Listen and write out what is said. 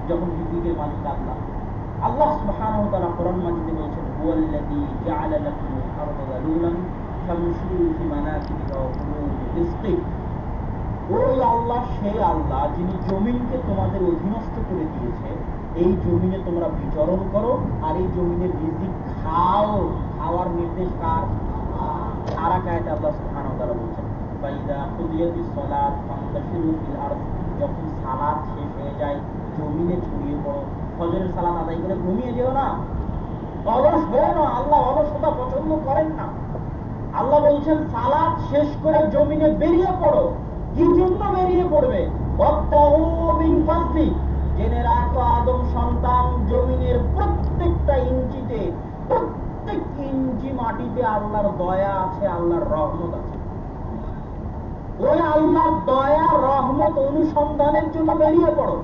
যখন রিজিকের মালিক আল্লাহ। আল্লাহ সুবহানাহু ওয়া তাআলা কোরআন মাজিদে বলেছেন, হুয়াল্লাযী জাআলা লাকুমুল আরদা যালুলান ফামশু ফি মানাকিবিহা ওয়া কুলু মিন রিজকি। ওই আল্লাহ সেই আল্লাহ যিনি জমিনকে তোমাদের অধীনস্থ করে দিয়েছে, এই জমিনে তোমরা বিচরণ করো আর এই জমিনের রিজিক খাও। খাওয়ার নির্দেশ কার? আর এক আয়াতে আল্লাহ সুবহানাহু ওয়া তাআলা বলেছেন, ফাইদা কুদিয়াতিস সালাত ফান্তাশিরু ফিল আরদ। যখন সালাত শেষ হয়ে যায় জমিনে ছড়িয়ে পড়ো। ফজরের সালাত আদায় করে ঘুমিয়ে যেও না, অলস হয়ে না। আল্লাহ অলসতা পছন্দ করেন না। আল্লাহ বলছেন সালাত শেষ করে জমিনে বেরিয়ে পড়ো। কি জন্য বেরিয়ে পড়বে? জেনে রাখো আদম সন্তান, জমিনের প্রত্যেকটা ইঞ্চিতে, প্রত্যেক ইঞ্চি মাটিতে আল্লাহর দয়া আছে, আল্লাহর রহমত আছে। ওই আল্লাহর দয়া রহমত অনুসন্ধানের জন্য বেরিয়ে পড়ো।